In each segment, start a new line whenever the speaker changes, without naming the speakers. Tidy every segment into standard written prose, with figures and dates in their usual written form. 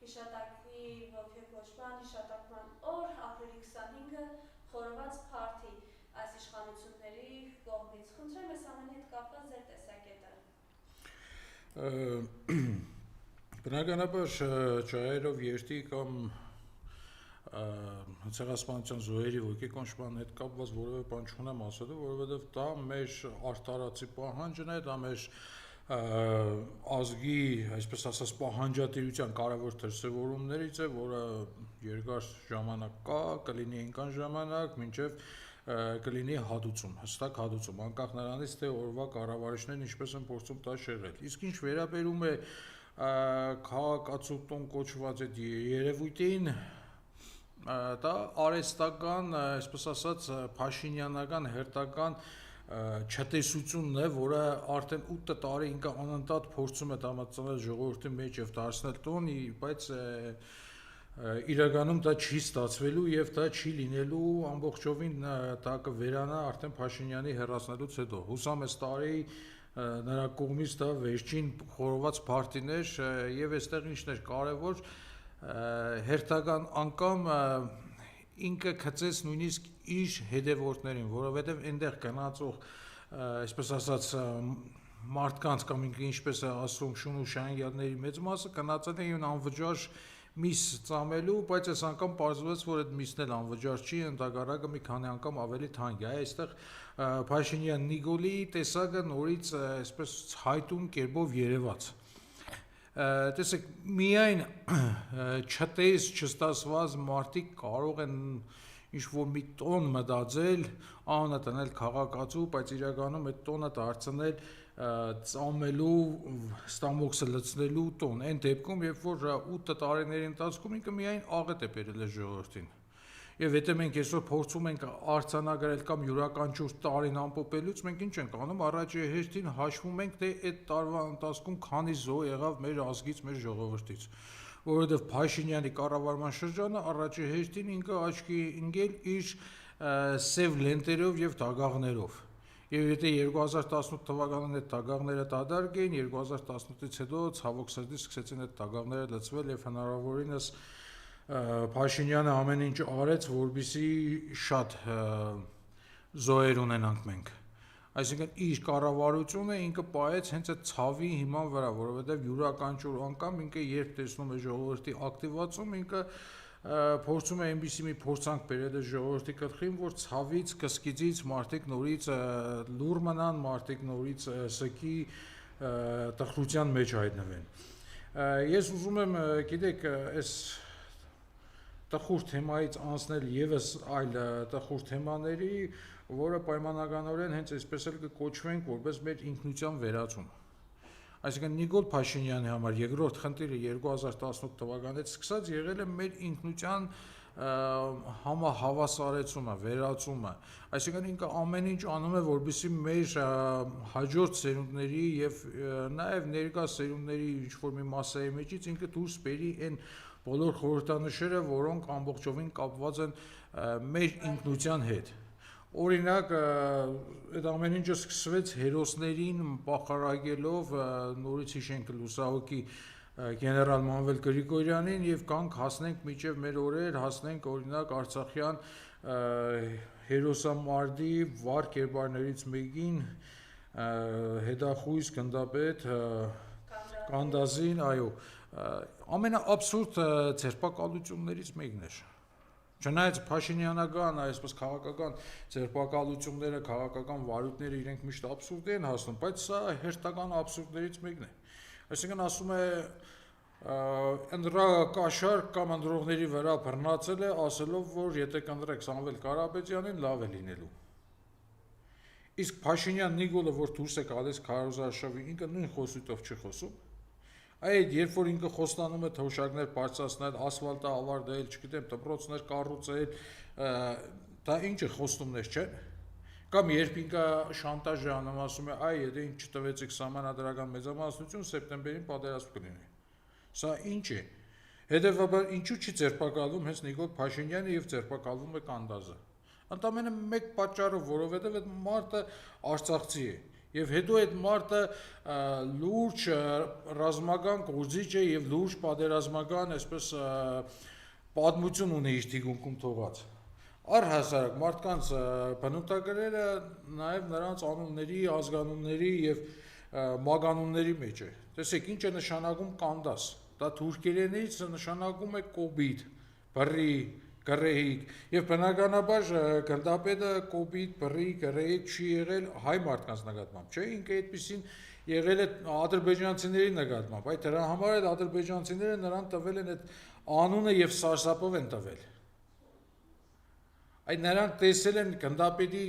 հիշատակի ոգեկոչման հիշատակման օր ապրիլի 25-ը խորոված փարթի այս իշխանությունների կողմից։ Խնդրեմ ես ամենի հետ կապված ձեր տեսակետը։
Բնականաբար ճայերով երթի կամ ցեղասպանության զոհերի ոգեկոչման հետ կապված որևէ բան չունեմ ասելու, որովհետև դա մեր արտարացի պահանջն է, դա մեր ազգի, այսպես ասած, պահանջատիրության կարևոր դրսևորումներից է, որը երկար ժամանակ կա, կլինի այնքան ժամանակ, մինչև կլինի հատուցում, հստակ հատուցում, անկախ նրանից, թե օրվա կառավարիչներն ինչպես են փորձում դա շեղել։ Իսկ ինչ վերաբերում է քաղաքացու տոն կոչված այդ երևույթին, դա արհեստական, այսպես ասած, փաշինյանական, հերթական չտեսությունն է, որը արդեն 8 տարի ինքը անընդհատ փորձում է համացնել ժողովրդի մեջ եւ դարձնել տոն, բայց իրականում դա չի ստացվելու եւ դա չի լինելու ամբողջովին դա կվերանա արդեն Փաշինյանի հեռացնելուց հետո։ Հուսամ այս տարի նրա կողմից դա վերջին խորոված փարթին էր եւ այստեղ ինչն էր կարեւոր հերթական անգամ ինքը գծեց նույնիսկ իր հետևորդներին, որովհետև այնտեղ գնացող, այսպես ասած, մարդկանց կամ ինքը ինչպես է ասում շունուշանյալների մեծ մասը գնացել էին անվճար միս ծամելու, բայց այս անգամ պարզվեց, որ այդ միսն էլ անվճար չի, ընդհակառակը մի քանի անգամ ավելի թանկ է։ Այստեղ Փաշինյան Նիկոլի տեսակը նորից այսպես հայտուն կերպով երևաց։ Տեսեք, միայն չտես, չստացված մարդիկ կարող են ինչ-որ մի տոն մտածել, անունը տնել քաղաքացու, բայց իրականում այդ տոնը դարձնել ծամելու, ստամոքսը լցնելու տոն։ Այն դեպքում, երբ որ 8 տարիների ընթացքում ինքը միայն աղետ է բերել է ժողովրդին։ Եվ եթե մենք այսօր փորձում ենք արձանագրել կամ յուրաքանչյուր տարին ամփոփելուց, մենք ինչ ենք անում, առաջի հերթին հաշվում ենք, թե այդ տարվա ընթացքում քանի զոհ եղավ մեր ազգից, մեր ժողովրդից, որովհետև Փաշինյանի կառավարման շրջանը առաջի հերթին ինքը աչքի ընկել իր սև լենտերով եւ դագաղներով։ Եվ եթե 2018 թվականին այդ դագաղները դադարք էին, 2018-ից հետո ցավոք սրտի սկսեցին այդ դագաղները լցվել եւ հնարավորինս Փաշինյանը ամեն ինչ արեց, որպեսզի շատ զոհեր ունենանք մենք։ Այսինքն իր կառավարությունը ինքը պահեց հենց այդ ցավի հիման վրա, որովհետև յուրաքանչյուր անգամ ինքը երբ տեսնում է ժողովրդի ակտիվացում, ինքը փորձում է այնպիսի մի փորձանք բերել է ժողովրդի գլխին, որ ցավից, կսկիծից մարդիկ նորից լուր մնան, մարդիկ նորից սգի տխրության մեջ հայտնվեն։ Ես ուզում եմ, գիտեք, այս տխուր թեմայից անցնել եւս այլ տխուր թեմաների, որը պայմանականորեն հենց այսպես էլ կկոչվենք որպես մեր ինքնության վերացում։ Այսինքն Նիկոլ Փաշինյանի համար երկրորդ խնդիրը 2018 թվականից սկսած եղել է մեր ինքնության համահավասարեցումը, վերացումը։ Այսինքն ինքը ամեն ինչ անում է, որպեսզի մեր հաջորդ սերունդների եւ նաեւ ներկա սերունդների ինչ-որ մի մասայի մեջից ինքը դուրս բերի այն բոլոր խորհրդանիշերը, որոնք ամբողջովին կապված են մեր ինքնության հետ։ Օրինակ, այդ ամեն ինչը սկսվեց հերոսներին պախարակելով, նորից հիշենք լուսահոգի գեներալ Մանվել Գրիգորյանին եւ կանք հասնենք միջև մեր օրեր, հասնենք օրինակ Արցախյան հերոսամարտի վառ կերպարներից մեկին հետախույզ գնդապետ Կանդազին, այո, ամենաաբսուրդ ձերբակալություններից մեկն էր։ Չնայած Փաշինյանական, այսպես քաղաքական ձերբակալությունները, քաղաքական վարույթները իրենք միշտ աբսուրդ են հասնում, բայց սա հերթական աբսուրդներից մեկն է։ Այսինքն ասում է ընդրակաշարք կամ ընդրողների վրա բռնացել է, ասելով, որ եթե կընտրեք Սամվել Կարապետյանին, լավ է լինելու։ Իսկ Փաշինյան Նիկոլը, որ դուրս է գալիս քարոզարշավի, ինքը նույն խոսույթով չի խոսում։ Այդ երբ որ ինքը խոստանում է թոշակներ բարձրացնել, ասֆալտը ավարտել, չգիտեմ, դպրոցներ կառուցել, դա ինչ է խոստումներ չեն։ Կամ երբ ինքը շանտաժ է անում, ասում է, այ եթե ինչ չտվեցիք սահմանադրական մեծամասնություն, սեպտեմբերին պատերազմ կլինի։ Սա ինչ է։ Հետևաբար ինչու չի ձերբակալվում հենց Նիկոլ Փաշինյանը եւ ձերբակալվում է Կանդազը։ Ընդամենը մեկ պատճառով, որովհետեւ այդ մարդը արցախցի է։ Եվ հետո այդ մարդը լուրջ ռազմական գործիչ է եւ լուրջ պատերազմական, այսպես պատմություն ունի իր թիկունքում թողած։ Առհասարակ մարդկանց բնութագրերը նաեւ նրանց անունների, ազգանունների եւ մագանունների մեջ է։ Տեսեք, ինչ է նշանակում կանդաս։ Դա թուրքերենից նշանակում է կոբիտ, բռի, գռեհիկ, եւ բնականաբար գնդապետը կոբիտ, բռի, գռեհիկ չի եղել հայ մարդկանց նկատմամբ, չէ՞, ինքը այդպեսին եղել է ադրբեջանցիների նկատմամբ, այդ դրա համար էլ ադրբեջանցիները նրան տվել են այդ անունը եւ սարսափով են տվել։ Այդ նրանք տեսել են գնդապետի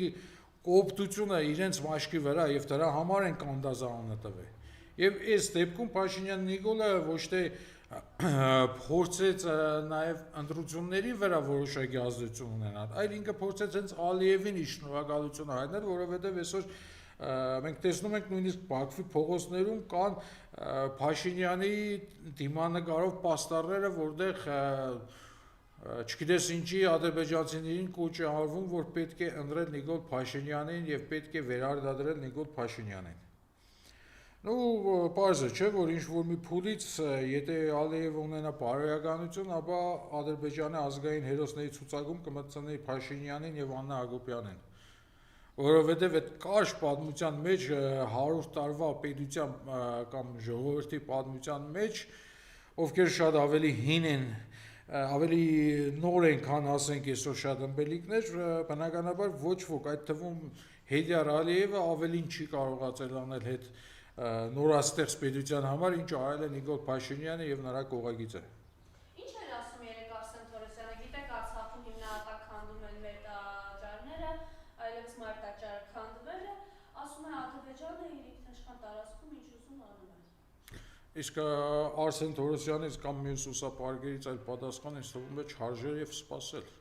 կոպտությունը իրենց մաշկի վրա եւ դրա համար են կանդաս անունը տվել։ Եվ այս դեպքում Փաշինյան Նիկոլը ոչ թե փորձեց նաև ընտրությունների վրա որոշակի ազդեցություն ունենալ, այլ ինքը փորձեց հենց Ալիևին իր շնորհակալությունը հայտնել, որովհետև այսօր մենք տեսնում ենք նույնիսկ Բաքվի փողոցներում կան Փաշինյանի դիմանկարով պաստառները, որտեղ չգիտես ինչի ադրբեջանցիներին կոչ է արվում, որ պետք է ընտրել Նիկոլ Փաշինյանին եւ պետք է վերարտադրել Նիկոլ Փաշինյանին։ Ну, պարզ է, չէ, որ ինչ-որ մի փուլից, եթե Ալիևը ունենա բարոյականություն, ապա Ադրբեջանի ազգային հերոսների ցուցակում կմտցնի Փաշինյանին եւ Աննա Հակոբյանին, որովհետեւ այդ կարճ պատմության մեջ 100 տարվա պետության կամ ժողովրդի պատմության մեջ, ովքեր շատ ավելի հին են, ավելի նոր են, քան ասենք այսօր շատ ըմբելիքներ, բնականաբար ոչ ոք, այդ թվում Հեյդար Ալիևը ավելին չի կարողացել անել հետ նորաստեղծ պետության համար, ինչ արել է Նիկոլ Փաշինյանը եւ նրա կողագիծը։
Ինչ են ասում երեք Արսեն Թորոսյանը, գիտեք Արցախում հիմնական քանդում են մեր տաճարները, այլևս մեր տաճարը քանդվել է, ասում է Ադրբեջանը իր ինքնաշխան տարածքում ինչ ուզում անում է։
Իսկ Արսեն Թորոսյանից կամ մյուս ուսապարկերից այլ պատասխան ինձ թվում է չհարժեր եւ սպասել։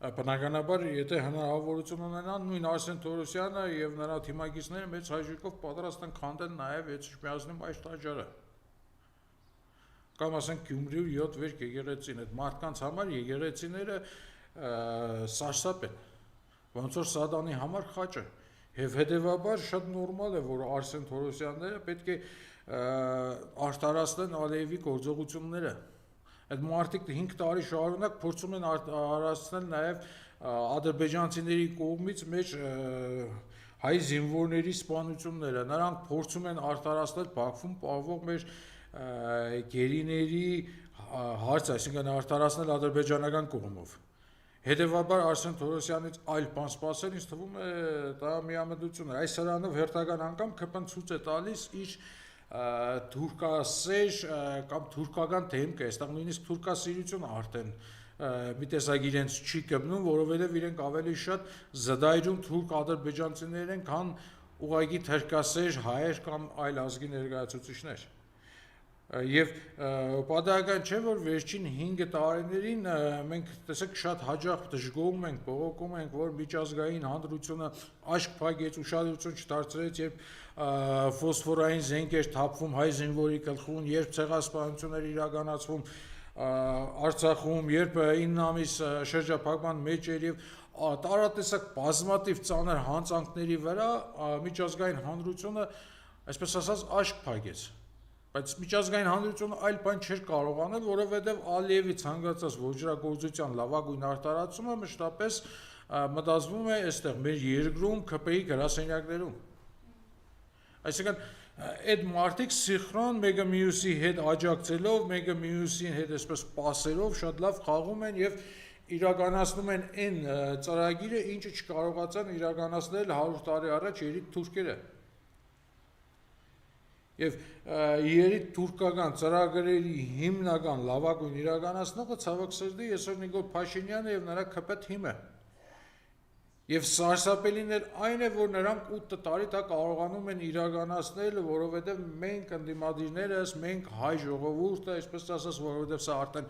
Բնականաբար, եթե հնարավորություն ունենան, նույն Արսեն Թորոսյանը եւ նրա թիմակիցները մեծ հաճույքով պատրաստ են քանդել նաեւ Էցմիածնի այս տաճարը։ Կամ ասենք Գյումրիու 7 վերք եկեղեցին, այդ մարդկանց համար եկեղեցիները սարսափ են, ոնց որ Սադանի համար խաչը։ Եվ հետեւաբար շատ նորմալ է, որ Արսեն Թորոսյանները պետք է արտարացնեն Ալիևի գործողությունները։ Այդ մարդիկ 5 տարի շարունակ փորձում են արարացնել նաև ադրբեջանցիների կողմից մեջ հայ զինվորների սպանությունները, նրանք փորձում են արտարացնել Բաքվում պահվող մեր գերիների հարցը, այսինքն արտարացնել ադրբեջանական կողմով։ Հետևաբար Արսեն Թորոսյանից այլ բան սպասել ինձ թվում է դա միամտություն է։ Այս սրանով հերթական անգամ ԿՊ-ն ցույց է տալիս իր թուրքասեր կամ թուրքական դեմքը, այստեղ նույնիսկ թուրքասիրությունը արդեն մի տեսակ իրենց չի կպնում, որովհետև իրենք ավելի շատ զդայրում թուրք ադրբեջանցիներ են, քան ուղղակի թրքասեր հայեր կամ այլ ազգի ներկայացուցիչներ։ Եվ պատահական չէ, որ վերջին 5 տարիներին մենք տեսեք շատ հաճախ դժգոհում ենք, բողոքում ենք, որ միջազգային հանրությունը աչք փակեց, ուշադրություն չդարձրեց, երբ ֆոսֆորային զենքեր թափվում հայ զինվորի գլխուն, երբ ցեղասպանություններ իրականացվում Արցախում, երբ 9 ամիս շրջափակման մեջ էր եւ տարատեսակ բազմաթիվ ծանր հանցանքների վրա միջազգային հանրությունը, այսպես ասած, աչք փակեց։ Բայց միջազգային հանրությունը այլ բան չէր կարող անել, որովհետև Ալիևի ցանկացած ոճրագործության լավագույն արտարացումը մշտապես մտածվում է այստեղ մեր երկրում ԿՊ-ի գրասենյակներում։ Այսինքն այդ մարդիկ սինխրոն մեկը մյուսի հետ աջակցելով, մեկը մյուսի հետ այսպես պասերով շատ լավ խաղում են եւ իրականացնում են այն ծրագիրը, ինչը չկարողացան իրականացնել 100 տարի առաջ երիկ թուրքերը։ Եվ երեք թուրքական ծրագրերի հիմնական լավագույն իրականացնողը ցավոք սրտի այսօր Նիկոլ Փաշինյանը եւ նրա ԿՊ թիմը։ Եվ սարսափելին էլ այն է, որ նրանք 8 տարի դա կարողանում են իրականացնել, որովհետեւ մենք ընդդիմադիրներս, մենք հայ ժողովուրդը, այսպես ասած, որովհետեւ սա արդեն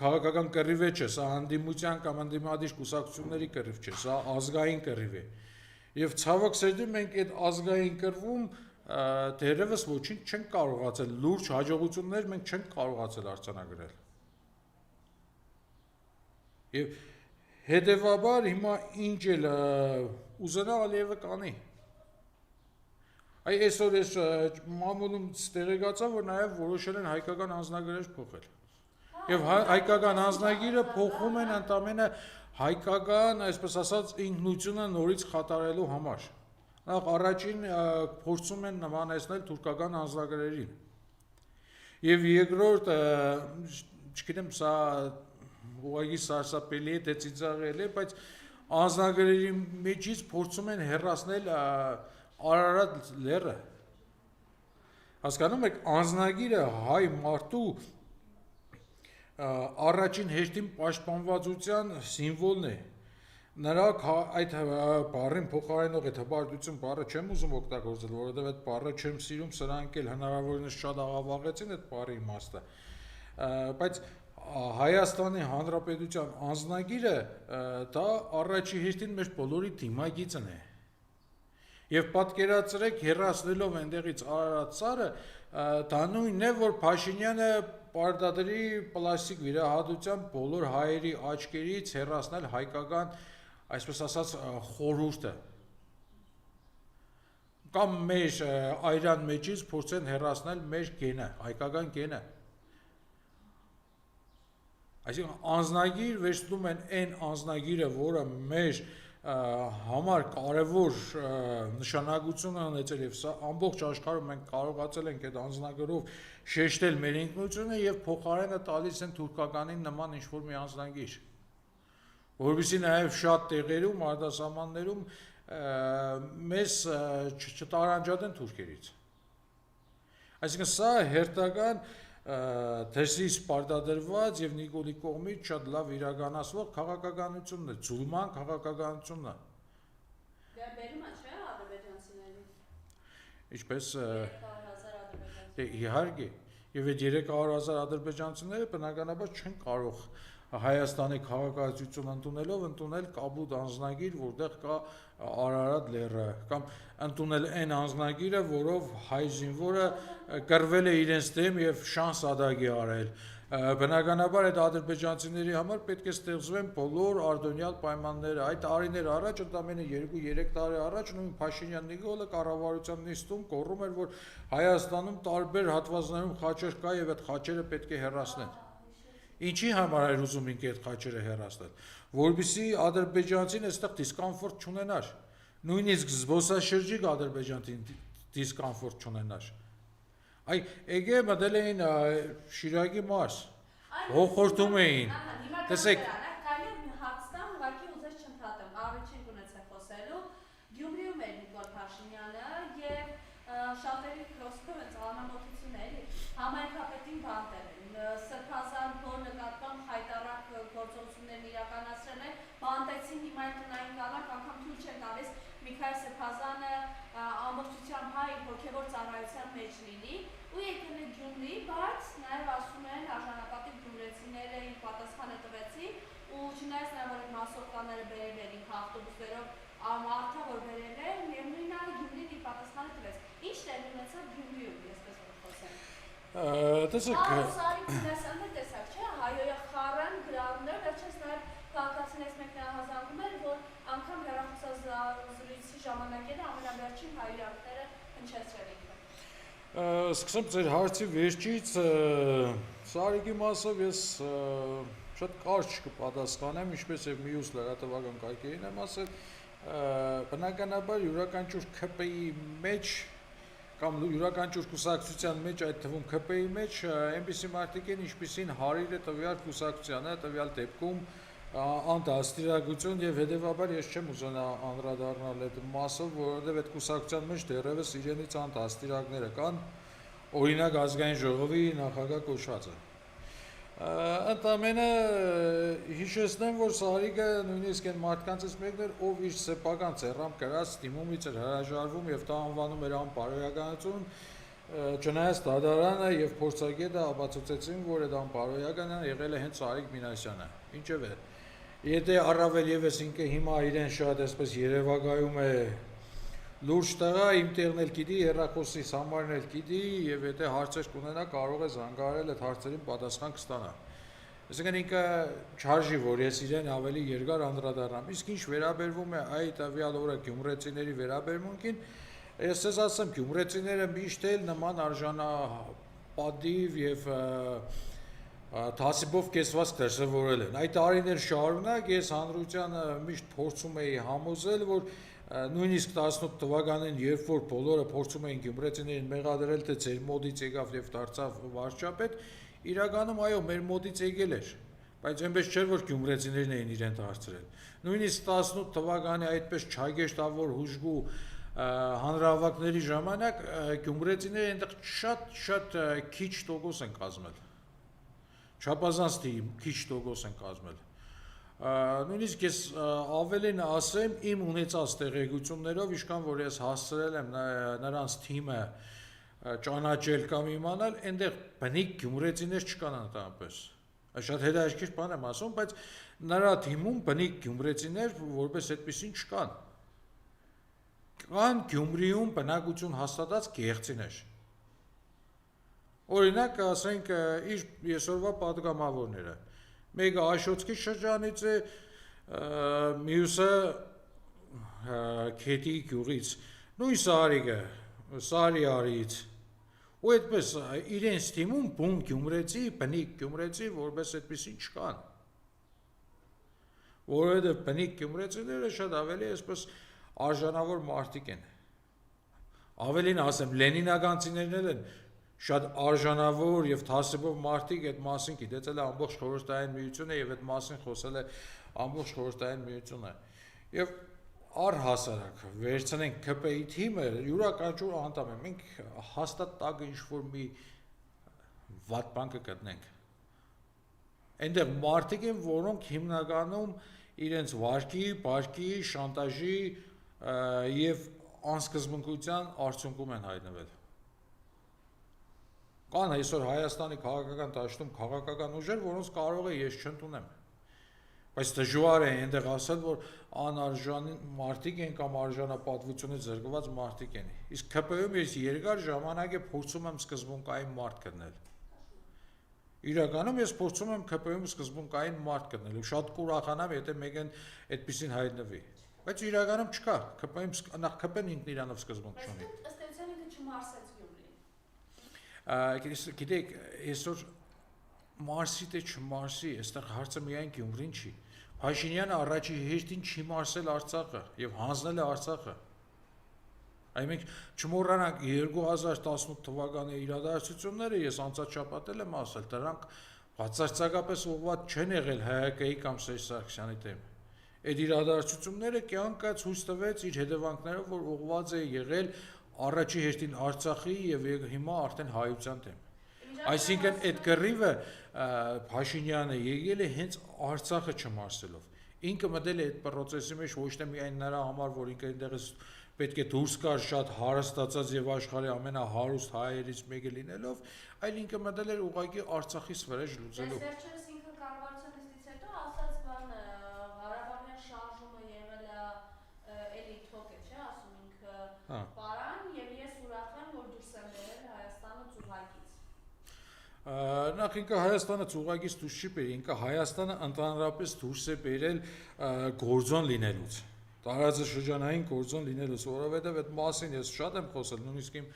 քաղաքական կռիվ չէ, սա անդիմության կամ անդիմադիր կուսակցությունների կռիվ չէ, սա ազգային կռիվ է։ Եվ ցավոք սրտի մենք այդ ազգային կռվում դերևս ոչինչ չենք կարողացել, լուրջ հաջողություններ մենք չենք կարողացել արձանագրել։ Եվ հետևաբար հիմա ինչ էլ ուզենա Ալիևը կանի։ Այ այսօր այս մամուլում տեղեկացա, որ նաև որոշել են հայկական անձնագրեր փոխել։ Եվ հայկական անձնագիրը փոխում են ընդամենը հայկական, այսպես ասած, ինքնությունը նորից խաթարելու համար։ Նախ առաջին փորձում են նմանեցնել թուրքական անձնագրերին։ Եվ երկրորդ, չգիտեմ, սա ուղղակի սարսափելի է, թե ծիծաղելի է, բայց անձնագրերի մեջից փորձում են հեռացնել Արարատ լեռը։ Հասկանում եք, անձնագիրը հայ մարդու առաջին հերթին պաշտպանվածության սիմվոլն է։ Նրա այդ բառին փոխարինող այդ հպարտություն բառը չեմ ուզում օգտագործել, որովհետև այդ բառը չեմ սիրում, սրանք էլ հնարավորինս շատ աղավաղեցին այդ բառի իմաստը։ Բայց Հայաստանի Հանրապետության անձնագիրը դա առաջի հերթին մեր բոլորի դիմագիծն է։ Եվ պատկերացրեք հեռացնելով այնտեղից Արարատ սարը, դա նույնն է, որ Փաշինյանը պարտադրի պլաստիկ վիրահատության բոլոր հայերի աչքերից հեռացնել հայկական, այսպես ասած, խորհուրդը։ Կամ մեր այրան մեջից փորձեն հեռացնել մեր գենը, հայկական գենը։ Այսինքն անձնագիր վերցնում են այն անձնագիրը, որը մեր համար կարևոր նշանակություն ունեցել եւ սա ամբողջ աշխարհում մենք կարողացել ենք այդ անձնագրով շեշտել մեր ինքնությունը եւ փոխարենը տալիս են թուրքականին նման ինչ-որ մի անձնագիր, որովհետեւ նաեւ շատ տեղերում արտասահմաններում մեզ չտարանջատեն թուրքերից։ Այսինքն սա հերթական դրսից պարտադրված եւ Նիկոլի կողմից շատ լավ իրականացվող քաղաքականությունն է, ձուլման քաղաքականությունն է։
Դե բերում է չէ ադրբեջանցիներին։
Ինչպես
300,000 ադրբեջանցի։
Իհարկե, եւ այդ 300,000 ադրբեջանցիները բնականաբար չեն կարող Հայաստանի քաղաքացիություն ընդունել կապուտ անձնագիր, որտեղ կա Արարատ լեռը, կամ ընդունել այն անձնագիրը, որով հայ զինվորը կռվել է իրենց դեմ եւ շան սադագի արել։ Բնականաբար այդ ադրբեջանցիների համար պետք է ստեղծվեն բոլոր արտոնյալ պայմանները։ Այդ տարիներ առաջ, ընդամենը 2-3 տարի առաջ, նույն Փաշինյան Նիկոլը կառավարության նիստում կոռում էր, որ Հայաստանում տարբեր հատվածներում խաչեր կա եւ այդ խաչերը պետք է հեռացնեն։ Ինչի համար էր ուզում ինքը այդ խաչերը հեռացնել, որովհետեւ ադրբեջանցին այստեղ դիսկոմֆորտ չունենար, նույնիսկ զբոսաշրջիկ ադրբեջանցին դիսկոմֆորտ չունենար։ Այ եկե մտել էին Շիրակի մարզ, հոխորտում էին, տեսեք,
կարելի հարց տամ, ուղղակի ուզես չընդհատեմ, առաջին ունեցեք խոսելու, Գյումրիում էր Նիկոլ Փաշինյանը եւ շատերի խոսքով են ծանոթություն էլի, համայնքապետին բանտել են, Սրբազան փոր նկատմամբ հայտարարակ գործողություններն իրականացրել են, բանտեցին հիմա տնային կանանք անգամ թույլ չեն տալիս Միքայել Սրբազանը ամբողջությամբ հայ հոգևոր ծառայության մեջ լինի ու եկել է Գյումրի, բայց նաև ասում են արժանապատիվ գյումրեցիները իր պատասխանը տվեցին ու չնայած նաև որ մասովկաները բերել էին ավտոբուսներով մարդը որ բերել է միևնույն է Գյումրին իր պատասխանը տվեց։ Ինչ տեղի ունեցավ Գյումրիում, այսպես որ խոսեմ։
Տեսեք,
Սարի դեսանտը տեսակ չէ, հայոյա խառան գրառումներ, վերջերս նաև քաղաքացիներից մեկն հազանգում էր, որ անգամ հեռախոսազրույցի ժամանակները ամենավերջին հայրենիքները հնչեցրել ինքը։
Սկսեմ ձեր հարցի վերջից, Սարիգի մասով ես շատ կարճ կպատասխանեմ, ինչպես եւ մյուս լրատվական կայքերին եմ ասել, բնականաբար յուրաքանչյուր ԿՊ-ի մեջ կամ յուրաքանչյուր կուսակցության մեջ, այդ թվում ԿՊ-ի մեջ, այնպիսի մարդիկ են, ինչպիսին հարիր է տվյալ կուսակցությանը, տվյալ դեպքում անդաստիարակություն եւ հետեւաբար ես չեմ ուզենա անդրադառնալ այդ մասով, որովհետեւ այդ կուսակցության մեջ դեռևս իրենից անդաստիարակները կան, օրինակ ազգային ժողովի նախագահ կոչվածը։ Ընդամենը հիշեցնեմ, որ Սարիգը նույնիսկ այն մարդկանցից մեկն էր, ով իր սեփական ցերրամ կրած դիմումից էր հրաժարվում եւ դա անվանում էր անբարոյականություն, չնայած դատարանը եւ փորձագետը ապացուցեցին, որ այդ անբարոյականը եղել է հենց Սարիգ Մինասյանը։ Ինչևէ, եթե առավել եւս ինքը հիմա իրեն շատ այսպես երևակայում է լուրջ տղա, իմ տեղն էլ գիտի, հեռախոսի համարն էլ գիտի եւ եթե հարցեր կունենա, կարող է զանգահարել այդ հարցերին պատասխան կստանա։ Այսինքն ինքը չարժի, որ ես իրեն ավելի երկար անդրադառնամ։ Իսկ ինչ վերաբերվում է այդ տվյալ օրը գյումրեցիների վերաբերմունքին, Ես ես ասեմ, գյումրեցիները միշտ էլ նման արժանապատիվ եւ թասիբով կեսված դրսևորել են։ Այդ տարիներ շարունակ ես հանրությանը միշտ փորձում էի համոզել, որ նույնիսկ 18 թվականին, երբ որ բոլորը փորձում էին գյումրեցիներին մեղադրել, թե ձեր մոդից եկավ եւ դարձավ վարչապետ, իրականում այո, մեր մոդից եկել էր, բայց այնպես չէր, որ գյումրեցիներն էին իրեն դարձրել։ Նույնիսկ 18 թվականի այդպես չագեշտավոր հուժգու հանրահավաքների ժամանակ գյումրեցիները այնտեղ շատ քիչ տոկոս են կազմել։ Չափազանց քիչ տոկոս են կազմել։ Նույնիսկ ես ավելին ասեմ, իմ ունեցած տեղեկություններով, ինչքան որ ես հասցրել եմ նրանց թիմը ճանաչել կամ իմանալ, այնտեղ բնիկ գյումրեցիներ չկան ընդհանրապես։ Շատ հետաքրքիր բան եմ ասում, բայց նրա թիմում բնիկ գյումրեցիներ որպես այդպեսին չկան։ Կան Գյումրիում բնակություն հաստատած գեղցիներ։ Օրինակ, ասենք, իր եսօրվա պատգամավորները։ Մեկը Աշոտսկի շրջանից է, մյուսը Քետի գյուղից, նույն Սարիգը, Սարիարից։ Ու այդպես իրենց թիմում բուն գյումրեցի, բնիկ գյումրեցի որպես այդպեսին չկան։ Որովհետև բնիկ գյումրեցիները շատ ավելի այսպես արժանավոր մարդիկ են։ Ավելին ասեմ, լենինականցիներն են շատ արժանավոր եւ թասիբով մարդիկ, այդ մասին գիտեցել է ամբողջ խորհրդային միությունը եւ այդ մասին խոսել է ամբողջ խորհրդային միությունը։ Եվ առհասարակ վերցնենք ԿՊ-ի թիմը, յուրաքանչյուր անդամ է, մենք հաստատ տակը ինչ-որ մի վատ բան կգտնենք։ Այնտեղ մարդիկ են, որոնք հիմնականում իրենց վարկի, բարկի, շանտաժի եւ անսկզբունքության արդյունքում են հայտնվել։ Կան այսօր Հայաստանի քաղաքական դաշտում քաղաքական ուժեր, որոնց կարող է ես չընդունեմ։ Բայց դժվար է այնտեղ ասել, որ անարժան մարդիկ են կամ արժանապատվությունից զրկված մարդիկ են։ Իսկ ԿՊ-ում ես երկար ժամանակ է փորձում եմ սկզբունքային մարդ գտնել։ Իրականում ես փորձում եմ ԿՊ-ում սկզբունքային մարդ գտնել, ու շատ կուրախանամ, եթե մեկն այդպեսին հայտնվի։ Բայց իրականում չկա, ԿՊ-ում նախ ԿՊ-ն ինքն իրանով սկզբունք չունի։
Ըստ էության ինքը չմարսեց Գյումրին։
Գիտեք, այսօր մարսի թե չմարսի, այստեղ հարցը միայն Գյումրին չի։ Փաշինյանը առաջի հերթին չի մարսել Արցախը եւ հանձնել է Արցախը։ Այ մենք չմոռանանք 2018 թվականի իրադարձությունները, ես անցած շաբաթ եմ ասել, դրանք բացարձակապես ուղղված չեն եղել ՀՀԿ-ի կամ Սերժ Սարգսյանի դեմ։ Այդ իրադարձությունները կյանքը ցույց տվեց իր հետևանքներով, որ ուղղված է եղել առաջի հերթին Արցախի եւ հիմա արդեն հայության դեմ։ Այսինքն այդ կռիվը Փաշինյանը եկել է հենց Արցախը չմարսելով։ Ինքը մտել է այդ process-ի մեջ ոչ թե միայն նրա համար, որ ինքը այնտեղից պետք է դուրս գար շատ հարստացած եւ աշխարհի ամենահարուստ հայերից մեկը լինելով, այլ ինքը մտել էր ուղղակի Արցախի սվերեջ լուծելու։
Վերջերս ինքը կառավարությունից հետո ասած բան Ղարաբաղյան շարժումը եղել է էլի թոք է, չէ՞, ասում ինքը պարան եւ ես ուրախ եմ, որ դուրս եմ բերել Հայաստանը ծուղակից։
Նախ ինքը Հայաստանը ծուղակից դուրս չի բերել, ինքը Հայաստանը ընդհանրապես դուրս է բերել գործոն լինելուց։ Տարածաշրջանային գործոն լինելուց, որովհետև այդ մասին ես շատ եմ խոսել, նույնիսկ իմ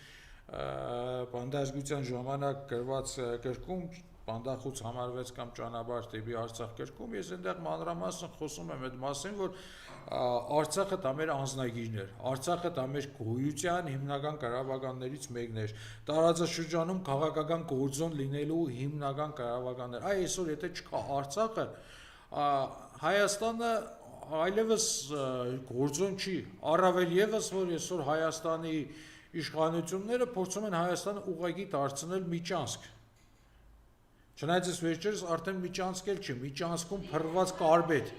բանդաժգության ժամանակ գրված գրքում, բանդախուց համարվեց կամ ճանապարհ դեպի Արցախ գրքում, ես այնտեղ մանրամասն խոսում եմ այդ մասին, որ Արցախը դա մեր անձնագիրն էր, Արցախը դա մեր գոյության հիմնական կառավարականներից մեկն էր, տարածաշրջանում քաղաքական գործոն լինելու հիմնական կառավարականներ։ Այ այսօր եթե չկա Արցախը, Հայաստանը այլևս գործոն չի, առավել եւս որ այսօր Հայաստանի իշխանությունները փորձում են Հայաստանը ուղղակի դարձնել միջանցք։ Չնայած այս վերջերս արդեն միջանցք էլ չի, միջանցքում փռված կարբետ։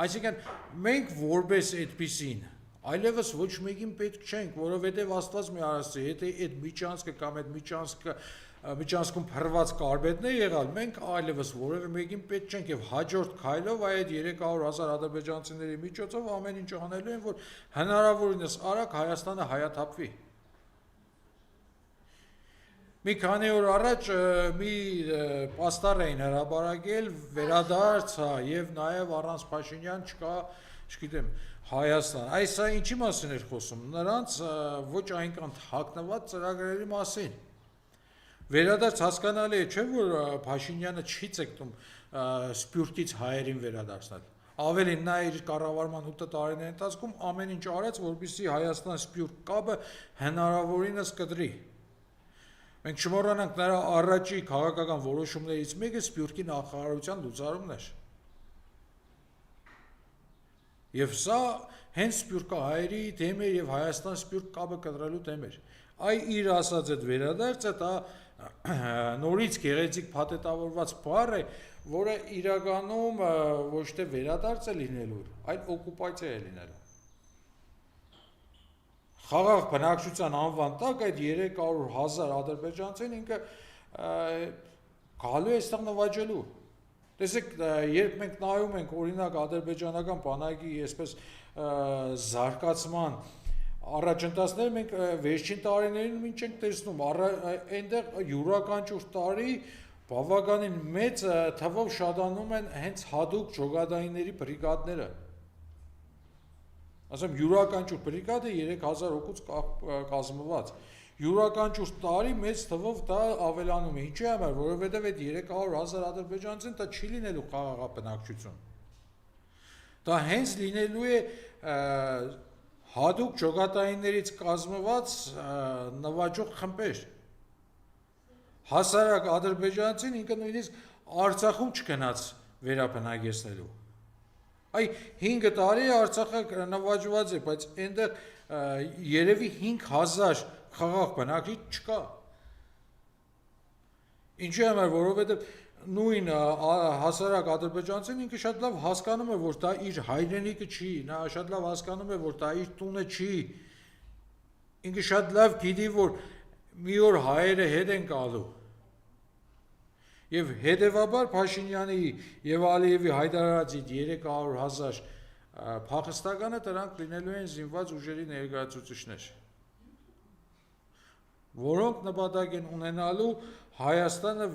Այսինքն մենք որպես այդպիսին այլևս ոչ մեկին պետք չենք, որովհետև Աստված մի արածի, եթե այդ միջանցքը կամ այդ միջանցքում փռված կարբետն է եղալ, մենք այլևս որևէ մեկին պետք չենք եւ հաջորդ քայլով այդ 300,000 ադրբեջանցիների միջոցով ամեն ինչ անելու են, որ հնարավորինս արագ Հայաստանը հայաթափվի։ Մի քանի օր առաջ մի պաստառ էին հրապարակել վերադարձ, հա, եւ նաեւ առանց Փաշինյան չկա, չգիտեմ, Հայաստան։ Այս սա ինչի մասին էր խոսում, նրանց ոչ այնքան հագնված ծրագրերի մասին։ Վերադարձ հասկանալի է, չէ՞ որ Փաշինյանը չի ցեկտում Սփյուռքից հայերին վերադարձնել։ Ավելին նա իր կառավարման 8 տարիների ընթացքում ամեն ինչ արեց, որպեսզի Հայաստան-Սփյուռք կապը հնարավորինս կտրի։ Մենք չմոռանանք նրա առաջի քաղաքական որոշումներից մեկը Սփյուռքի նախարարության լուծարումն էր։ Եվ սա հենց սփյուռքահայերի դեմ էր եւ Հայաստան-Սփյուռք կապը կտրելու դեմ էր։ Այ իր ասած այդ վերադարձը դա նորից գեղեցիկ փաթեթավորված բառ է, որը իրականում ոչ թե վերադարձ է լինելու, այլ օկուպացիա է լինելու։ Խաղաղ բնակչության անվան տակ այդ 300,000 ադրբեջանցին ինքը գալու է այստեղ նվաճելու։ Տեսեք, երբ մենք նայում ենք օրինակ ադրբեջանական բանակի այսպես զարգացման առաջընթացները, մենք վերջին տարիներին ինչ ենք տեսնում, այնտեղ յուրաքանչյուր տարի բավականին մեծ թվով շատանում են հենց հատուկ ջոկատայինների բրիգադները։ Ասեմ, յուրաքանչյուր բրիգադը 3000 հոգուց կազմված։ Յուրաքանչյուր տարի մեծ թվով դա ավելանում է։ Ինչի համար, որովհետև այդ 300,000 ադրբեջանցին դա չի լինելու խաղաղապնակչություն։ Դա հենց լինելու է հատուկ ջոկատայիններից կազմված նվաճող խմբեր։ Հասարակ ադրբեջանցին ինքը նույնիսկ Արցախում չգնաց վերաբնակեցնելու։ Այ 5 տարի Արցախը նվաճված է, բայց այնտեղ երևի 5000 խաղաղ բնակիչ չկա։ Ինչի համար, որովհետև նույն հասարակ ադրբեջանցին ինքը շատ լավ հասկանում է, որ դա իր հայրենիքը չի, նա շատ լավ հասկանում է, որ դա իր տունը չի։ Ինքը շատ լավ գիտի, որ մի օր հայերը հետ են գալու։ Եվ հետևաբար Փաշինյանի եւ Ալիևի հայտարարած 300,000 փախստականը դրանք լինելու են զինված ուժերի ներկայացուցիչներ, որոնք նպատակ են ունենալու Հայաստանը